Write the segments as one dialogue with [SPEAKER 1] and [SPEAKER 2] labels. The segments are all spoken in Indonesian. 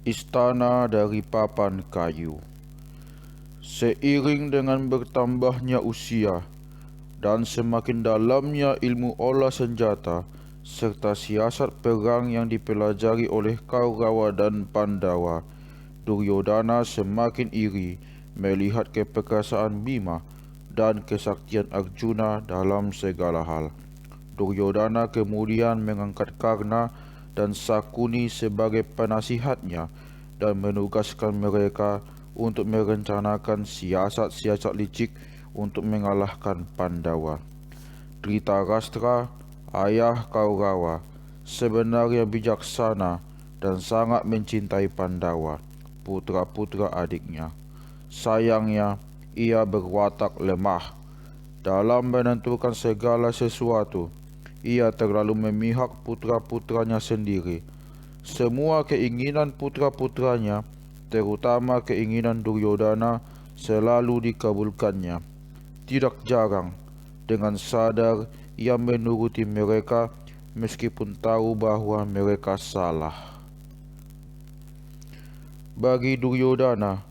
[SPEAKER 1] Istana dari papan kayu. Seiring dengan bertambahnya usia dan semakin dalamnya ilmu olah senjata serta siasat perang yang dipelajari oleh Kaurawa dan Pandawa, Duryodhana semakin iri melihat keperkasaan Bima dan kesaktian Arjuna dalam segala hal. Duryodhana kemudian mengangkat Karna dan Sakuni sebagai penasihatnya dan menugaskan mereka untuk merencanakan siasat-siasat licik untuk mengalahkan Pandawa. Dhritarashtra, ayah Kaurawa, sebenarnya bijaksana dan sangat mencintai Pandawa, putra-putra adiknya. Sayangnya, ia berwatak lemah dalam menentukan segala sesuatu. Ia terlalu memihak putra-putranya sendiri. Semua keinginan putra-putranya, terutama keinginan Duryodhana, selalu dikabulkannya. Tidak jarang, dengan sadar ia menuruti mereka meskipun tahu bahwa mereka salah. Bagi Duryodhana,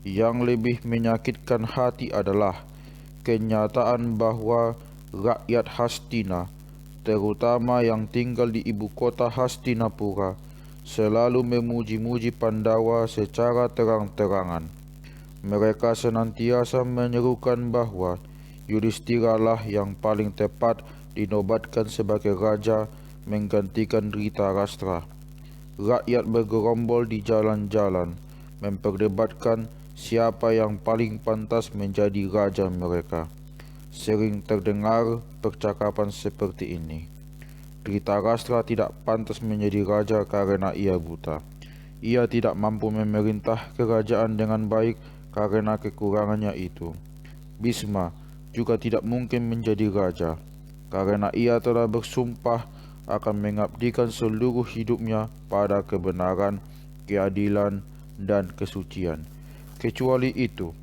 [SPEAKER 1] yang lebih menyakitkan hati adalah kenyataan bahwa rakyat Hastina, terutama yang tinggal di ibu kota Hastinapura, selalu memuji-muji Pandawa secara terang-terangan. Mereka senantiasa menyerukan bahwa Yudhishthira lah yang paling tepat dinobatkan sebagai raja menggantikan Dhritarashtra. Rakyat bergerombol di jalan-jalan, memperdebatkan siapa yang paling pantas menjadi raja mereka. Sering terdengar percakapan seperti ini. Dhritarashtra tidak pantas menjadi raja karena ia buta. Ia tidak mampu memerintah kerajaan dengan baik karena kekurangannya itu. Bhisma juga tidak mungkin menjadi raja karena ia telah bersumpah akan mengabdikan seluruh hidupnya pada kebenaran, keadilan, dan kesucian. Kecuali itu,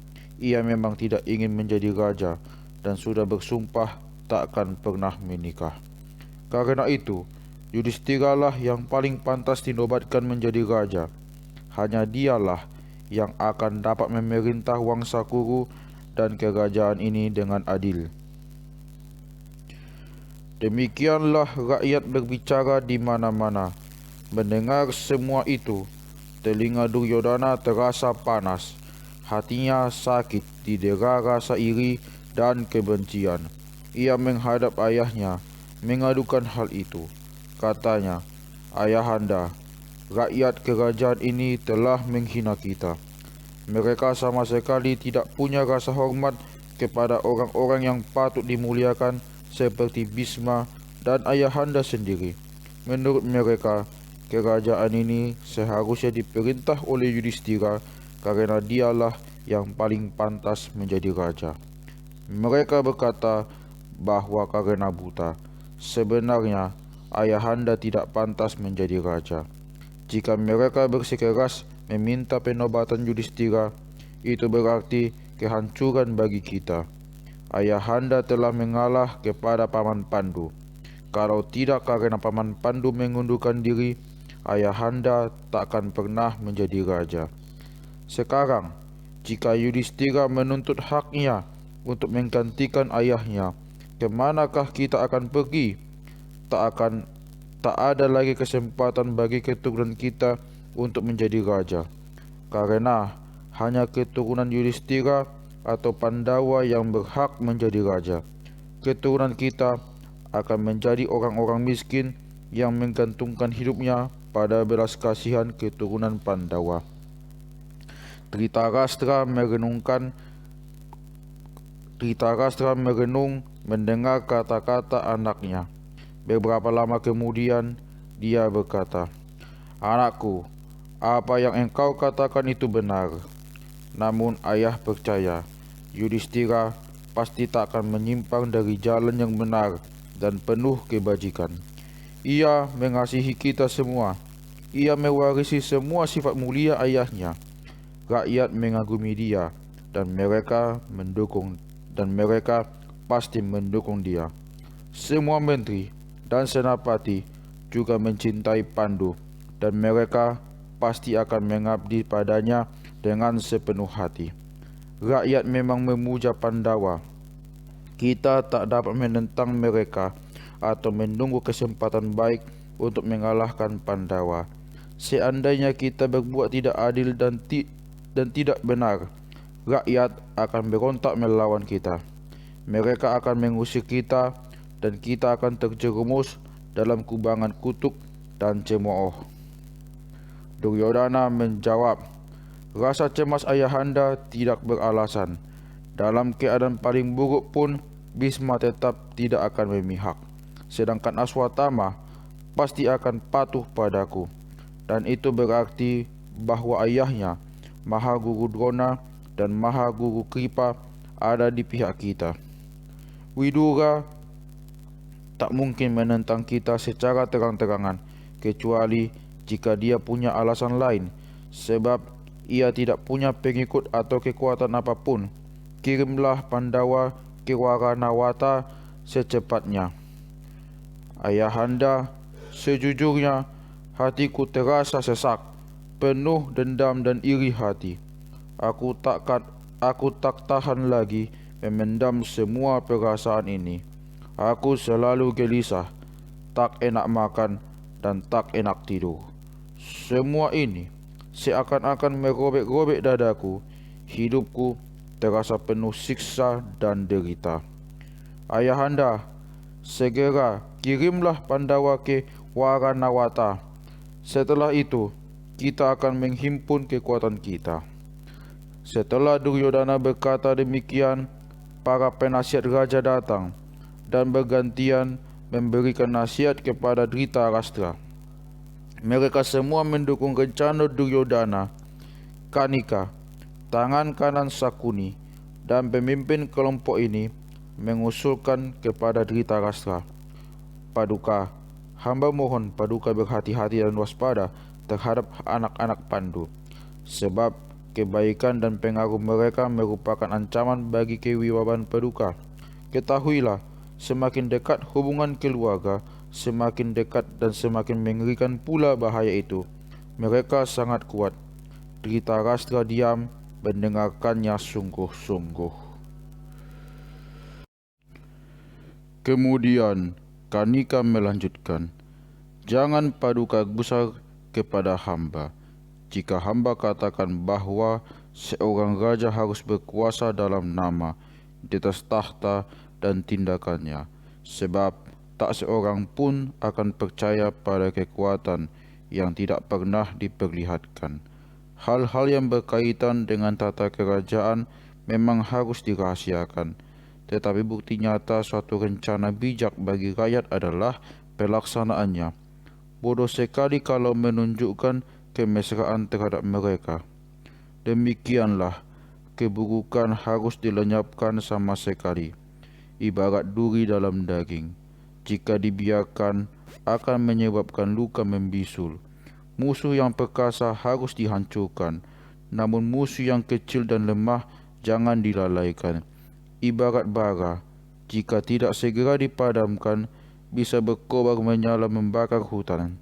[SPEAKER 1] ia memang tidak ingin menjadi raja dan sudah bersumpah takkan pernah menikah. Karena itu, Yudhishthira lah yang paling pantas dinobatkan menjadi raja. Hanya dialah yang akan dapat memerintah Wangsa Kuru dan kerajaan ini dengan adil. Demikianlah rakyat berbicara di mana-mana. Mendengar semua itu, telinga Duryodhana terasa panas. Hatinya sakit didera rasa iri dan kebencian. Ia menghadap ayahnya, mengadukan hal itu. Katanya, "Ayahanda, rakyat kerajaan ini telah menghina kita. Mereka sama sekali tidak punya rasa hormat kepada orang-orang yang patut dimuliakan seperti Bhisma dan ayahanda sendiri. Menurut mereka, kerajaan ini seharusnya diperintah oleh Yudhishthira karena dialah yang paling pantas menjadi raja. Mereka berkata bahwa karena buta. Sebenarnya, ayahanda tidak pantas menjadi raja. Jika mereka bersikeras meminta penobatan Yudhishthira, itu berarti kehancuran bagi kita. Ayahanda telah mengalah kepada Paman Pandu. Kalau tidak karena Paman Pandu mengundurkan diri, ayahanda takkan pernah menjadi raja. Sekarang, jika Yudhishthira menuntut haknya untuk menggantikan ayahnya, kemanakah kita akan pergi? Tak ada lagi kesempatan bagi keturunan kita untuk menjadi raja, karena hanya keturunan Yudhishthira atau Pandawa yang berhak menjadi raja. Keturunan kita akan menjadi orang-orang miskin yang menggantungkan hidupnya pada belas kasihan keturunan Pandawa." Dhritarashtra merenung mendengar kata-kata anaknya. Beberapa lama kemudian, dia berkata, "Anakku, apa yang engkau katakan itu benar. Namun ayah percaya, Yudhishthira pasti tak akan menyimpang dari jalan yang benar dan penuh kebajikan. Ia mengasihi kita semua. Ia mewarisi semua sifat mulia ayahnya. Rakyat mengagumi dia dan mereka pasti mendukung dia. Semua menteri dan senapati juga mencintai Pandu dan mereka pasti akan mengabdi padanya dengan sepenuh hati. Rakyat memang memuja Pandawa. Kita tak dapat menentang mereka atau menunggu kesempatan baik untuk mengalahkan Pandawa. Seandainya kita berbuat tidak adil dan tidak benar, rakyat akan berontak melawan kita. Mereka akan mengusir kita dan kita akan terjerumus dalam kubangan kutuk dan cemooh. Duryodhana menjawab, rasa cemas ayahanda tidak beralasan. Dalam keadaan paling buruk pun, Bhisma tetap tidak akan memihak. Sedangkan Aswatthama pasti akan patuh padaku. Dan itu berarti bahwa ayahnya, Mahaguru Drona dan Mahaguru Kripa ada di pihak kita. Widura tak mungkin menentang kita secara terang-terangan, kecuali jika dia punya alasan lain, sebab ia tidak punya pengikut atau kekuatan apapun. Kirimlah Pandawa ke Waranawata secepatnya. Ayahanda, sejujurnya hatiku terasa sesak, penuh dendam dan iri hati. Aku tak tahan lagi memendam semua perasaan ini. Aku selalu gelisah, tak enak makan dan tak enak tidur. Semua ini seakan-akan merobek-robek dadaku. Hidupku terasa penuh siksa dan derita. Ayahanda, segera kirimlah Pandawa ke Waranawata. Setelah itu, kita akan menghimpun kekuatan kita. Setelah Duryodhana berkata demikian, para penasihat raja datang dan bergantian memberikan nasihat kepada Dhritarashtra. Mereka semua mendukung rencana Duryodhana. Kanika, tangan kanan Sakuni, dan pemimpin kelompok ini mengusulkan kepada Dhritarashtra, Paduka, hamba mohon Paduka berhati-hati dan waspada terhadap anak-anak Pandu, sebab kebaikan dan pengaruh mereka merupakan ancaman bagi kewibawahan Paduka. Ketahuilah, semakin dekat hubungan keluarga, semakin dekat dan semakin mengerikan pula bahaya itu. Mereka sangat kuat. Dhritarashtra diam mendengarkannya sungguh-sungguh. Kemudian Kanika melanjutkan, jangan Paduka gusar kepada hamba. Jika hamba katakan bahwa seorang raja harus berkuasa dalam nama, di atas tahta dan tindakannya, sebab tak seorang pun akan percaya pada kekuatan yang tidak pernah diperlihatkan. Hal-hal yang berkaitan dengan tata kerajaan memang harus dirahasiakan, tetapi bukti nyata suatu rencana bijak bagi rakyat adalah pelaksanaannya. Bodoh sekali kalau menunjukkan kemesraan terhadap mereka. Demikianlah, keburukan harus dilenyapkan sama sekali, ibarat duri dalam daging. Jika dibiarkan, akan menyebabkan luka membisul. Musuh yang perkasa harus dihancurkan, namun musuh yang kecil dan lemah jangan dilalaikan. Ibarat bara, jika tidak segera dipadamkan, bisa berkobar menyala membakar hutan.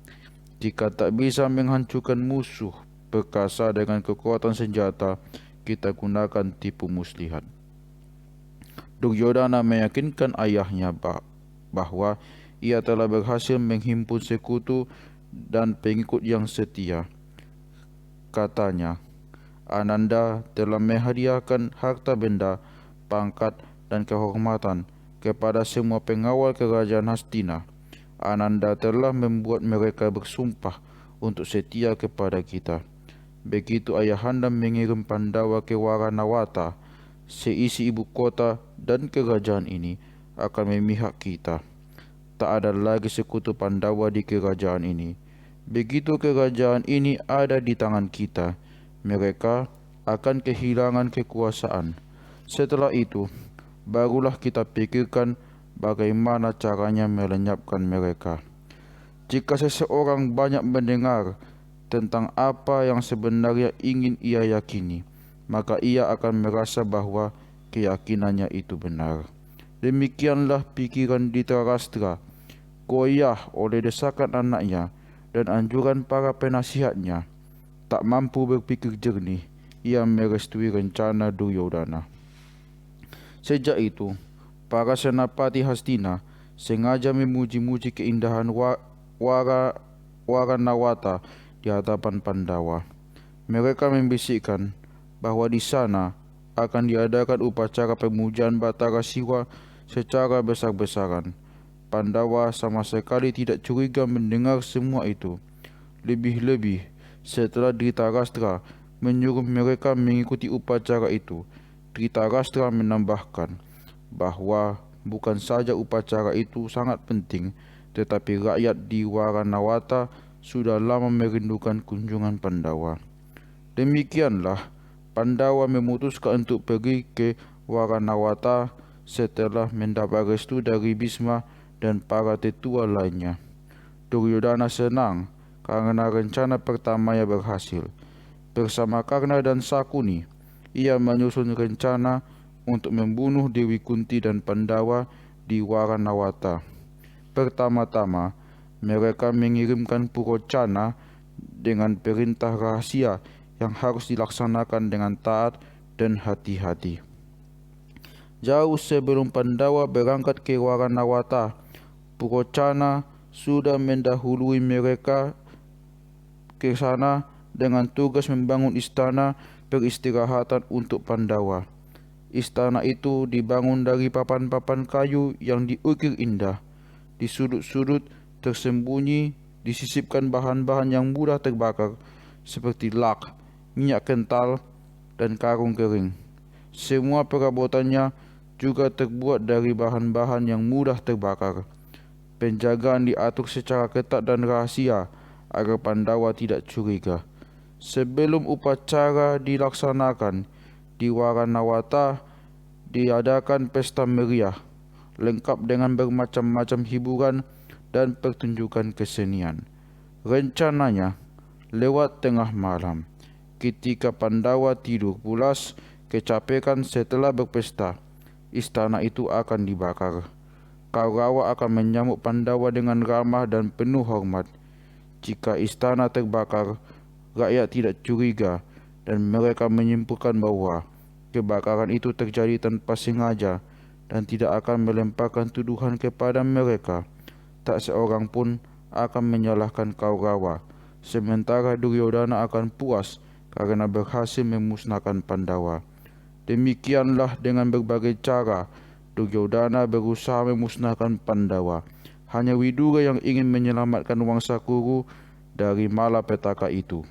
[SPEAKER 1] Jika tak bisa menghancurkan musuh perkasa dengan kekuatan senjata, kita gunakan tipu muslihat. Duryodhana meyakinkan ayahnya bahwa ia telah berhasil menghimpun sekutu dan pengikut yang setia. Katanya, Ananda telah menghadiahkan harta benda, pangkat, dan kehormatan kepada semua pengawal kerajaan Hastina. Ananda telah membuat mereka bersumpah untuk setia kepada kita. Begitu ayahanda mengirim Pandawa ke Waranawata, seisi ibu kota dan kerajaan ini akan memihak kita. Tak ada lagi sekutu Pandawa di kerajaan ini. Begitu kerajaan ini ada di tangan kita, mereka akan kehilangan kekuasaan. Setelah itu, barulah kita pikirkan bagaimana caranya melenyapkan mereka. Jika seseorang banyak mendengar tentang apa yang sebenarnya ingin ia yakini, maka ia akan merasa bahwa keyakinannya itu benar. Demikianlah pikiran Dhritarashtra, goyah oleh desakan anaknya dan anjuran para penasihatnya. tak mampu berpikir jernih, ia merestui rencana Duryodhana. Sejak itu, para senapati Hastina sengaja memuji-muji keindahan Waranawata di hadapan Pandawa. Mereka membisikkan bahwa di sana akan diadakan upacara pemujaan Batara Siwa secara besar-besaran. Pandawa sama sekali tidak curiga mendengar semua itu. Lebih-lebih setelah Dhritarashtra menyuruh mereka mengikuti upacara itu, Dhritarashtra menambahkan bahwa bukan saja upacara itu sangat penting, tetapi rakyat di Waranawata sudah lama merindukan kunjungan Pandawa. Demikianlah Pandawa memutuskan untuk pergi ke Waranawata setelah mendapat restu dari Bhisma dan para tetua lainnya. Duryodhana senang karena rencana pertamanya berhasil. Bersama Karna dan Sakuni, ia menyusun rencana untuk membunuh Dewi Kunti dan Pandawa di Waranawata. Pertama-tama, mereka mengirimkan Purocana dengan perintah rahasia yang harus dilaksanakan dengan taat dan hati-hati. Jauh sebelum Pandawa berangkat ke Waranawata, Purocana sudah mendahului mereka ke sana dengan tugas membangun istana peristirahatan untuk Pandawa. Istana itu dibangun dari papan-papan kayu yang diukir indah. Di sudut-sudut tersembunyi disisipkan bahan-bahan yang mudah terbakar seperti lak, minyak kental, dan karung kering. Semua perabotannya juga terbuat dari bahan-bahan yang mudah terbakar. Penjagaan diatur secara ketat dan rahasia agar Pandawa tidak curiga. Sebelum upacara dilaksanakan, di Waranawata diadakan pesta meriah, lengkap dengan bermacam-macam hiburan dan pertunjukan kesenian. Rencananya, lewat tengah malam, ketika Pandawa tidur pulas kecapekan setelah berpesta, istana itu akan dibakar. Kaurawa akan menyambut Pandawa dengan ramah dan penuh hormat. Jika istana terbakar, rakyat tidak curiga dan mereka menyimpulkan bahwa kebakaran itu terjadi tanpa sengaja dan tidak akan melemparkan tuduhan kepada mereka. Tak seorang pun akan menyalahkan Kaurawa, sementara Duryodhana akan puas karena berhasil memusnahkan Pandawa. Demikianlah dengan berbagai cara Duryodhana berusaha memusnahkan Pandawa. Hanya Widura yang ingin menyelamatkan Wangsa Kuru dari malapetaka itu.